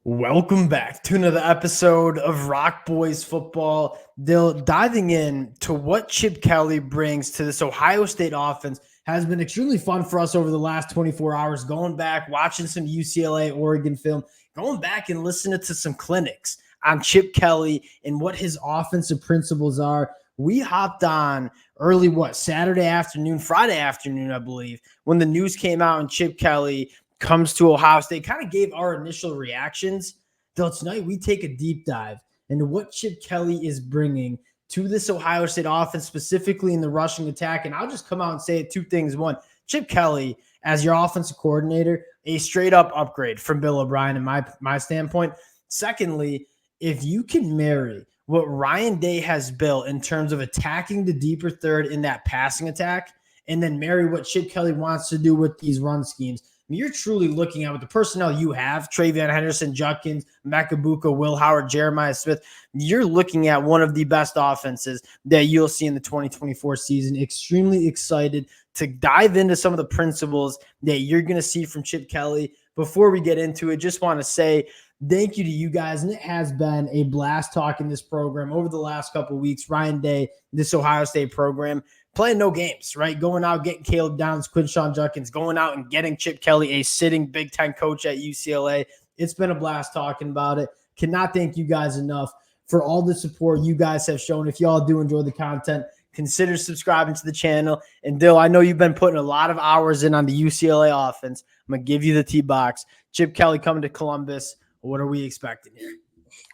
Welcome back to another episode of Rock Boys Football. Diving in to what Chip Kelly brings to this Ohio State offense has been extremely fun for us over the last 24 hours. Going back, watching some UCLA, Oregon film, going back and listening to some clinics on Chip Kelly and what his offensive principles are. We hopped on early, Saturday afternoon, Friday afternoon, I believe, when the news came out and Chip Kelly comes to Ohio State, kind of gave our initial reactions. Though tonight we take a deep dive into what Chip Kelly is bringing to this Ohio State offense, specifically in the rushing attack. And I'll just come out and say two things. One, Chip Kelly, as your offensive coordinator, a straight up upgrade from Bill O'Brien in my standpoint. Secondly, if you can marry what Ryan Day has built in terms of attacking the deeper third in that passing attack, and then marry what Chip Kelly wants to do with these run schemes, you're truly looking at with the personnel you have, Travion Henderson, Judkins, Makabuka, Will Howard, Jeremiah Smith. You're looking at one of the best offenses that you'll see in the 2024 season. Extremely excited to dive into some of the principles that you're going to see from Chip Kelly. Before we get into it, just want to say thank you to you guys. And it has been a blast talking this program over the last couple of weeks. Ryan Day, this Ohio State program, playing no games, right? Going out, getting Caleb Downs, Quinshawn Judkins, going out and getting Chip Kelly, a sitting Big Ten coach at UCLA. It's been a blast talking about it. Cannot thank you guys enough for all the support you guys have shown. If y'all do enjoy the content, consider subscribing to the channel. And Dill, I know you've been putting a lot of hours in on the UCLA offense. I'm going to give you the T-box. Chip Kelly coming to Columbus. What are we expecting here?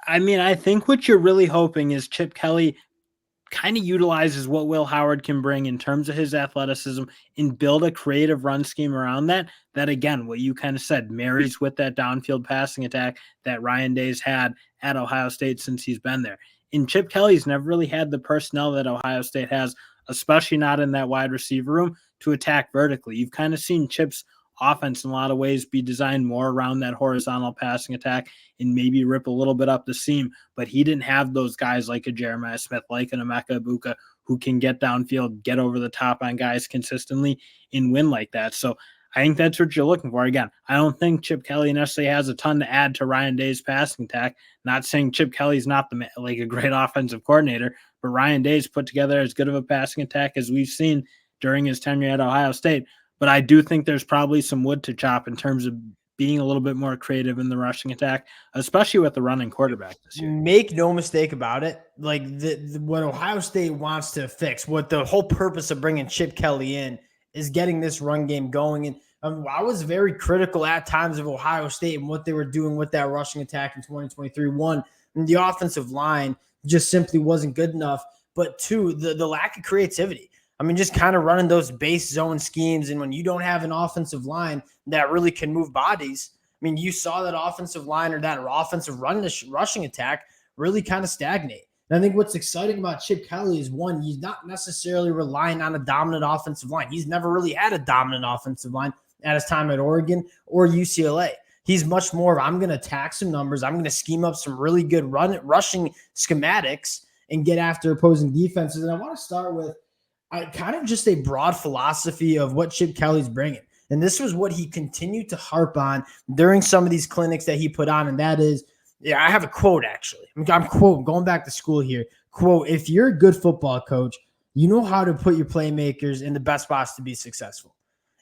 I mean, I think what you're really hoping is Chip Kelly kind of utilizes what Will Howard can bring in terms of his athleticism and build a creative run scheme around that. That, again, what you kind of said, marries with that downfield passing attack that Ryan Day's had at Ohio State since he's been there. And Chip Kelly's never really had the personnel that Ohio State has, especially not in that wide receiver room, to attack vertically. You've kind of seen Chip's offense in a lot of ways be designed more around that horizontal passing attack and maybe rip a little bit up the seam, but he didn't have those guys like a Jeremiah Smith, like an Emeka Ibuka, who can get downfield, get over the top on guys consistently and win like that. So I think that's what you're looking for. Again, I don't think Chip Kelly necessarily has a ton to add to Ryan Day's passing attack. Not saying Chip Kelly's not a great offensive coordinator, but Ryan Day's put together as good of a passing attack as we've seen during his tenure at Ohio State. But I do think there's probably some wood to chop in terms of being a little bit more creative in the rushing attack, especially with the running quarterback this year. Make no mistake about it. Like what Ohio State wants to fix, what the whole purpose of bringing Chip Kelly in is getting this run game going. And I was very critical at times of Ohio State and what they were doing with that rushing attack in 2023. One, the offensive line just simply wasn't good enough. But two, the lack of creativity. I mean, just kind of running those base zone schemes. And when you don't have an offensive line that really can move bodies, I mean, you saw that offensive line or that offensive rushing attack really kind of stagnate. And I think what's exciting about Chip Kelly is, one, he's not necessarily relying on a dominant offensive line. He's never really had a dominant offensive line at his time at Oregon or UCLA. He's much more of, I'm going to attack some numbers. I'm going to scheme up some really good rushing schematics and get after opposing defenses. And I want to start with kind of just a broad philosophy of what Chip Kelly's bringing. And this was what he continued to harp on during some of these clinics that he put on. And that is, I have a quote, actually. I'm quoting, going back to school here. Quote, if you're a good football coach, you know how to put your playmakers in the best spots to be successful.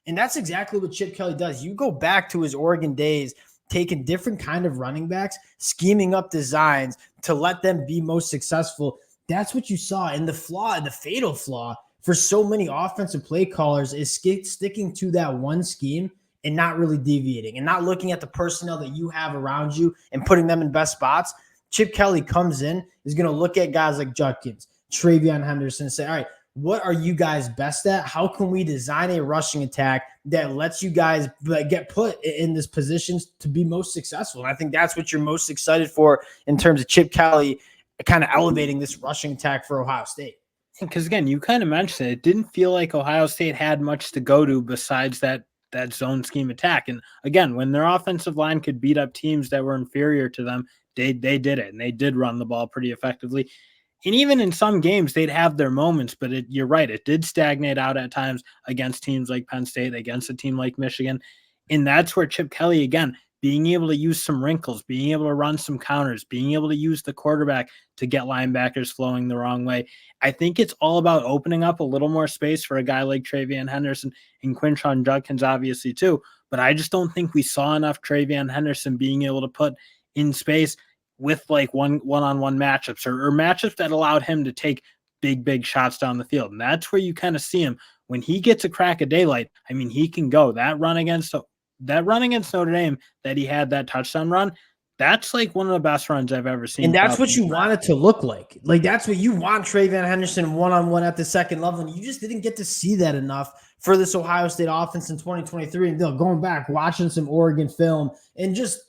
And that's exactly what Chip Kelly does. You go back to his Oregon days, taking different kind of running backs, scheming up designs to let them be most successful. That's what you saw. And the fatal flaw for so many offensive play callers is sticking to that one scheme and not really deviating and not looking at the personnel that you have around you and putting them in best spots. Chip Kelly comes in, is going to look at guys like Judkins, Travion Henderson, and say, all right, what are you guys best at? How can we design a rushing attack that lets you guys get put in this positions to be most successful? And I think that's what you're most excited for in terms of Chip Kelly kind of elevating this rushing attack for Ohio State. Because, again, you kind of mentioned it didn't feel like Ohio State had much to go to besides that zone scheme attack. And, again, when their offensive line could beat up teams that were inferior to them, they did it, and they did run the ball pretty effectively. And even in some games, they'd have their moments, but you're right, it did stagnate out at times against teams like Penn State, against a team like Michigan. And that's where Chip Kelly, again, being able to use some wrinkles, being able to run some counters, being able to use the quarterback to get linebackers flowing the wrong way. I think it's all about opening up a little more space for a guy like TreVeyon Henderson and Quinshon Judkins, obviously, too. But I just don't think we saw enough TreVeyon Henderson being able to put in space with like one-on-one matchups or matchups that allowed him to take big shots down the field. And that's where you kind of see him when he gets a crack of daylight. I mean, he can go. That run against Notre Dame that he had, that touchdown run, that's like one of the best runs I've ever seen. And that's what you want it to look like. Like, that's what you want TreVeyon Henderson one-on-one at the second level. And you just didn't get to see that enough for this Ohio State offense in 2023. And going back, watching some Oregon film, and just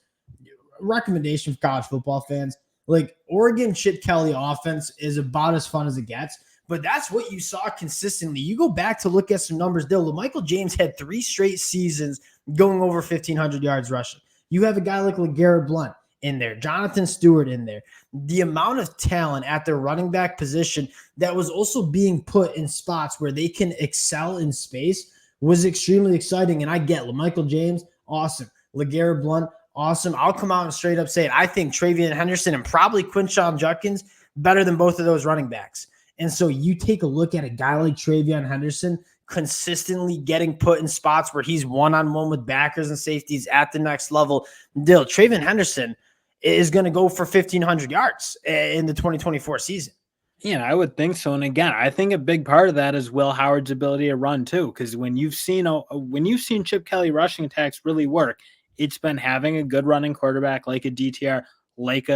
recommendation for college football fans, like, Oregon Chip Kelly offense is about as fun as it gets. But that's what you saw consistently. You go back to look at some numbers. Michael James had 3 straight seasons going over 1,500 yards rushing. You have a guy like LeGarrette Blount in there, Jonathan Stewart in there. The amount of talent at their running back position that was also being put in spots where they can excel in space was extremely exciting. And I get Michael James, awesome. LeGarrette Blount, awesome. I'll come out and straight up say it. I think TreVeyon Henderson and probably Quinshon Judkins better than both of those running backs. And so you take a look at a guy like TreVeyon Henderson consistently getting put in spots where he's one-on-one with backers and safeties at the next level. TreVeyon Henderson is going to go for 1,500 yards in the 2024 season. Yeah, I would think so. And again, I think a big part of that is Will Howard's ability to run too. Because when you've seen Chip Kelly rushing attacks really work, it's been having a good running quarterback like a DTR, like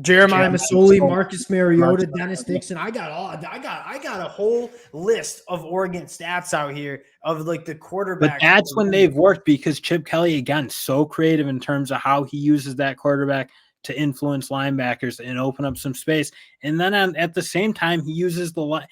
Jeremiah Masoli, Marcus Mariota, Dennis Dixon. I got a whole list of Oregon stats out here of like the quarterback. But that's when they've worked, because Chip Kelly, again, so creative in terms of how he uses that quarterback to influence linebackers and open up some space. And then at the same time, he uses the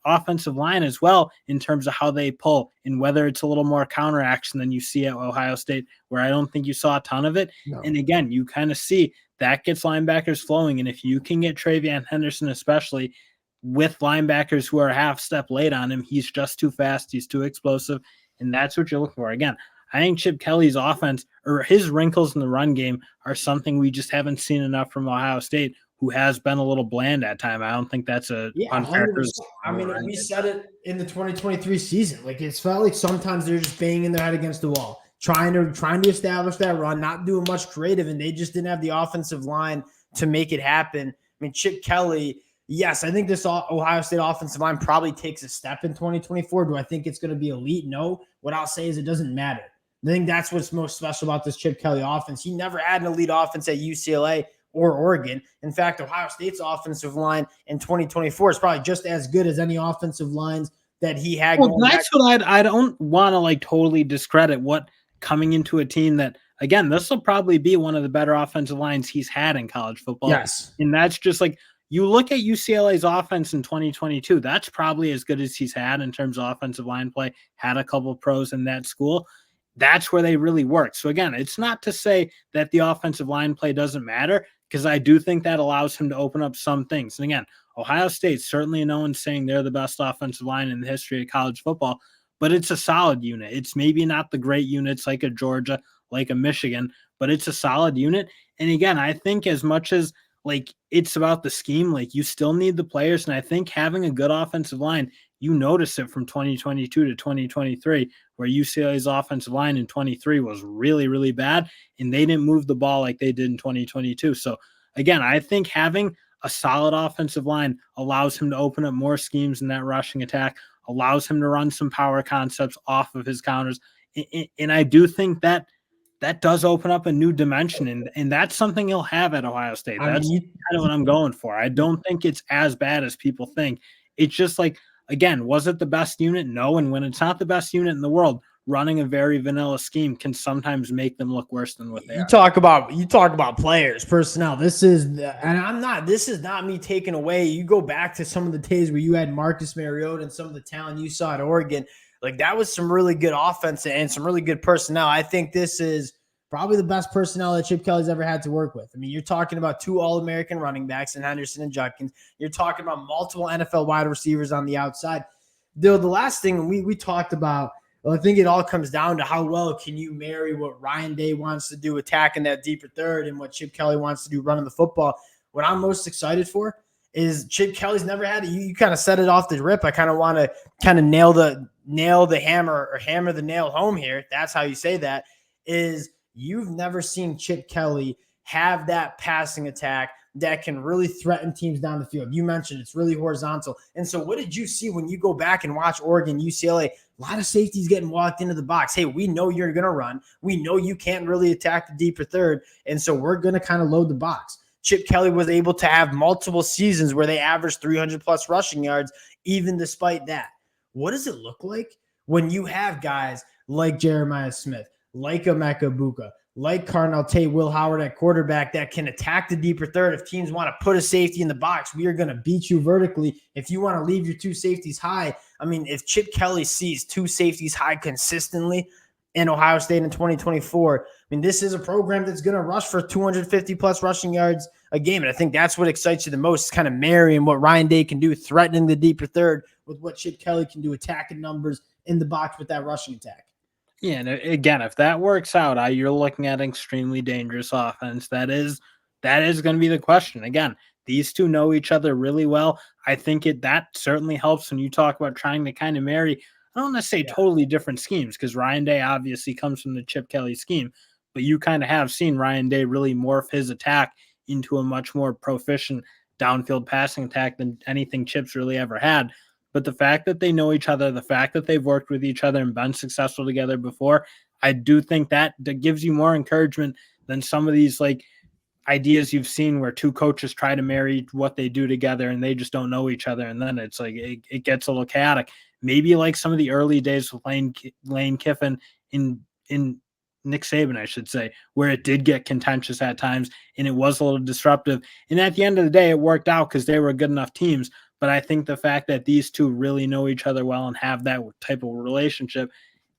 offensive line as well in terms of how they pull, and whether it's a little more counter action than you see at Ohio State, where I don't think you saw a ton of it. No. And again, you kind of see that gets linebackers flowing. And if you can get TreVeyon Henderson, especially with linebackers who are half step late on him, he's just too fast. He's too explosive. And that's what you're looking for. Again, I think Chip Kelly's offense, or his wrinkles in the run game, are something we just haven't seen enough from Ohio State, who has been a little bland at time. I don't think that's unfair. I mean, we said it in the 2023 season. Like, it's felt like sometimes they're just banging their head against the wall, trying to establish that run, not doing much creative, and they just didn't have the offensive line to make it happen. I mean, Chip Kelly, yes, I think this Ohio State offensive line probably takes a step in 2024. Do I think it's going to be elite? No. What I'll say is it doesn't matter. I think that's what's most special about this Chip Kelly offense. He never had an elite offense at UCLA or Oregon. In fact, Ohio State's offensive line in 2024 is probably just as good as any offensive lines that he had. Well, that's what I don't want to like totally discredit what coming into a team that, again, this will probably be one of the better offensive lines he's had in college football. Yes. And that's just like, you look at UCLA's offense in 2022, that's probably as good as he's had in terms of offensive line play, had a couple of pros in that school. That's where they really work. So again, it's not to say that the offensive line play doesn't matter, because I do think that allows him to open up some things. And again, Ohio State, certainly no one's saying they're the best offensive line in the history of college football, but it's a solid unit. It's maybe not the great units like a Georgia, like a Michigan, but it's a solid unit. And again, I think as much as like it's about the scheme, like you still need the players. And I think having a good offensive line, you notice it from 2022 to 2023, where UCLA's offensive line in 23 was really, really bad, and they didn't move the ball like they did in 2022. So again, I think having a solid offensive line allows him to open up more schemes in that rushing attack, allows him to run some power concepts off of his counters. And I do think that does open up a new dimension, and that's something he'll have at Ohio State. That's kind of what I'm going for. I don't think it's as bad as people think. It's just like, again, was it the best unit? No. And when it's not the best unit in the world, running a very vanilla scheme can sometimes make them look worse than what they are. You talk about players, personnel. This is not me taking away. You go back to some of the days where you had Marcus Mariota and some of the talent you saw at Oregon. Like, that was some really good offense and some really good personnel. I think this is probably the best personnel that Chip Kelly's ever had to work with. I mean, you're talking about 2 All-American running backs in Henderson and Judkins. You're talking about multiple NFL wide receivers on the outside. The last thing we talked about Well, I think it all comes down to how well can you marry what Ryan Day wants to do, attacking that deeper third, and what Chip Kelly wants to do, running the football. What I'm most excited for is Chip Kelly's never had it. You kind of set it off the rip. I kind of want to kind of nail the hammer or hammer the nail home here. That's how you say that. Is you've never seen Chip Kelly have that passing attack that can really threaten teams down the field. You mentioned it's really horizontal. And so what did you see when you go back and watch Oregon, UCLA? A lot of safeties getting walked into the box. Hey, we know you're going to run. We know you can't really attack the deeper third. And so we're going to kind of load the box. Chip Kelly was able to have multiple seasons where they averaged 300 plus rushing yards, even despite that. What does it look like when you have guys like Jeremiah Smith, like Emeka Buka, like Carnell Tate, Will Howard at quarterback that can attack the deeper third? If teams want to put a safety in the box, we are going to beat you vertically. If you want to leave your two safeties high, I mean, if Chip Kelly sees two safeties high consistently in Ohio State in 2024, I mean, this is a program that's going to rush for 250 plus rushing yards a game. And I think that's what excites you the most, is kind of marrying what Ryan Day can do, threatening the deeper third, with what Chip Kelly can do, attacking numbers in the box with that rushing attack. Yeah, and again, if that works out, you're looking at an extremely dangerous offense. That is going to be the question. Again, these two know each other really well. I think that certainly helps when you talk about trying to kind of marry. I don't want to say totally different schemes, because Ryan Day obviously comes from the Chip Kelly scheme, but you kind of have seen Ryan Day really morph his attack into a much more proficient downfield passing attack than anything Chip's really ever had. But the fact that they know each other, the fact that they've worked with each other and been successful together before, I do think that gives you more encouragement than some of these like ideas you've seen where two coaches try to marry what they do together and they just don't know each other. And then it's like, it gets a little chaotic. Maybe like some of the early days with Lane Kiffin in Nick Saban, I should say, where it did get contentious at times and it was a little disruptive. And at the end of the day, it worked out because they were good enough teams. But I think the fact that these two really know each other well and have that type of relationship,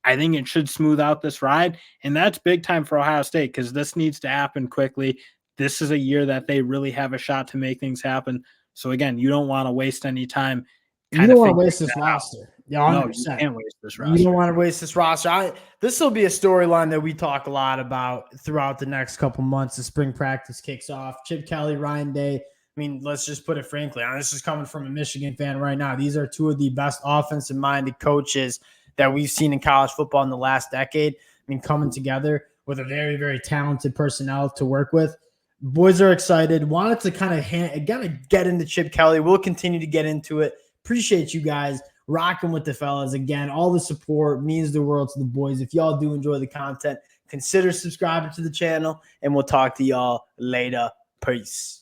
I think it should smooth out this ride. And that's big time for Ohio State, because this needs to happen quickly. This is a year that they really have a shot to make things happen. So again, you don't want to waste any time. You don't want to waste this roster. Yeah, 100%. No, you can't waste this roster. You don't want to waste this roster. This will be a storyline that we talk a lot about throughout the next couple months. The spring practice kicks off. Chip Kelly, Ryan Day. I mean, let's just put it frankly. This is coming from a Michigan fan right now. These are two of the best offensive-minded coaches that we've seen in college football in the last decade. I mean, coming together with a very, very talented personnel to work with. Boys are excited. Wanted to kind of get into Chip Kelly. We'll continue to get into it. Appreciate you guys rocking with the fellas. Again, all the support means the world to the boys. If y'all do enjoy the content, consider subscribing to the channel, and we'll talk to y'all later. Peace.